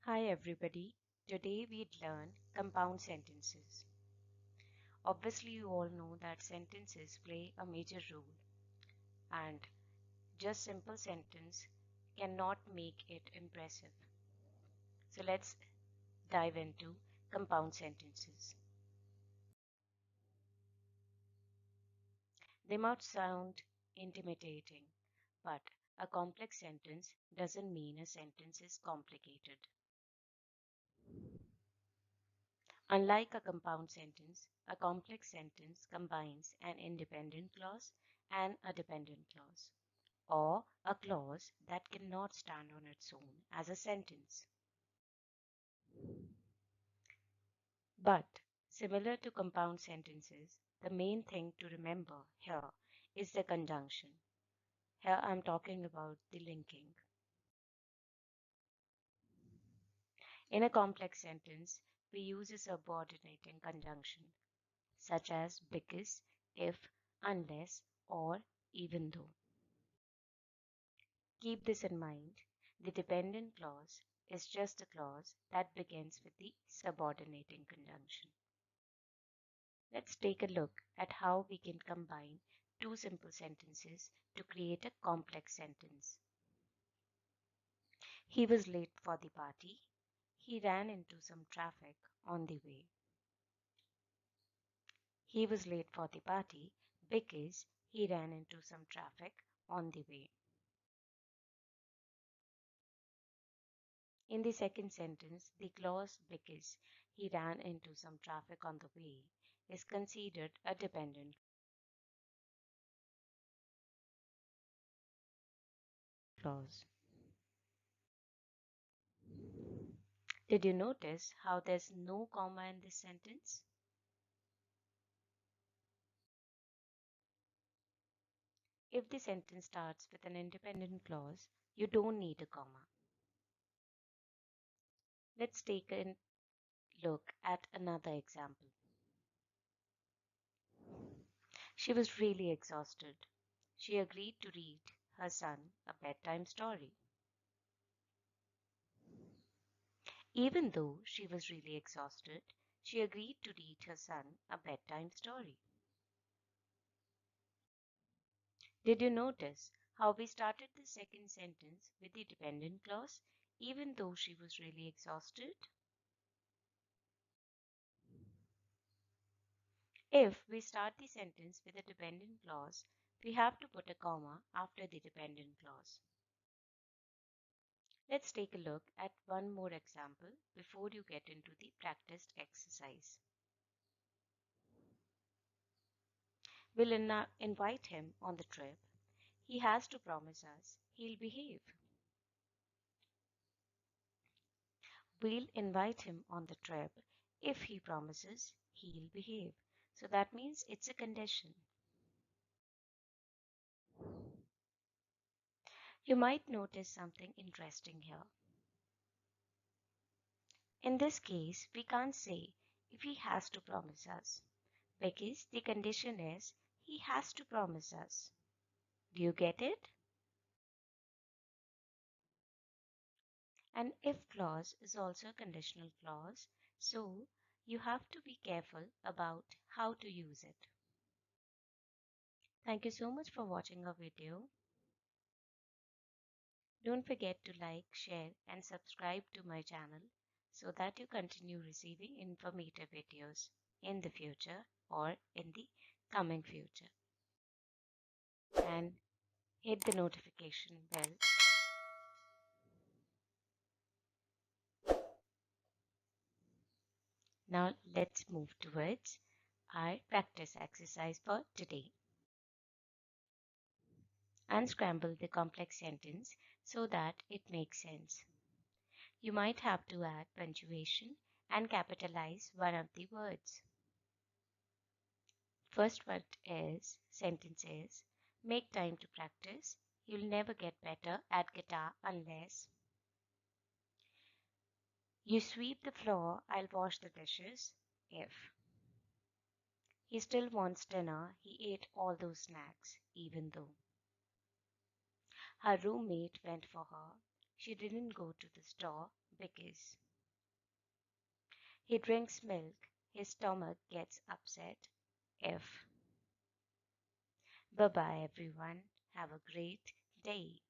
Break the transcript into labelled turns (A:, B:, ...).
A: Hi everybody. Today we'd learn compound sentences. Obviously you all know that sentences play a major role and just simple sentence cannot make it impressive. So let's dive into compound sentences. They might sound intimidating, but a complex sentence doesn't mean a sentence is complicated. Unlike a compound sentence, a complex sentence combines an independent clause and a dependent clause, or a clause that cannot stand on its own as a sentence. But, similar to compound sentences, the main thing to remember here is the conjunction. Here I'm talking about the linking. In a complex sentence, we use a subordinating conjunction, such as because, if, unless, or even though. Keep this in mind. The dependent clause is just a clause that begins with the subordinating conjunction. Let's take a look at how we can combine two simple sentences to create a complex sentence. He was late for the party. He ran into some traffic on the way. He was late for the party because he ran into some traffic on the way. In the second sentence, the clause because he ran into some traffic on the way is considered a dependent clause. Did you notice how there's no comma in this sentence? If the sentence starts with an independent clause, you don't need a comma. Let's take a look at another example. She was really exhausted. She agreed to read her son a bedtime story. Even though she was really exhausted, she agreed to read her son a bedtime story. Did you notice how we started the second sentence with the dependent clause, even though she was really exhausted? If we start the sentence with a dependent clause, we have to put a comma after the dependent clause. Let's take a look at one more example before you get into the practiced exercise. We'll invite him on the trip. He has to promise us he'll behave. We'll invite him on the trip if he promises he'll behave. So that means it's a condition. You might notice something interesting here. In this case, we can't say if he has to promise us because the condition is he has to promise us. Do you get it? An if clause is also a conditional clause, so you have to be careful about how to use it. Thank you so much for watching our video. Don't forget to like, share and subscribe to my channel so that you continue receiving informative videos in the future or in the coming future. And hit the notification bell. Now let's move towards our practice exercise for today. Unscramble the complex sentence so that it makes sense. You might have to add punctuation and capitalize one of the words. First word is sentence is make time to practice. You'll never get better at guitar unless you sweep the floor. I'll wash the dishes if he still wants dinner. He ate all those snacks even though her roommate went for her. She didn't go to the store because he drinks milk, his stomach gets upset if. Bye bye, everyone. Have a great day.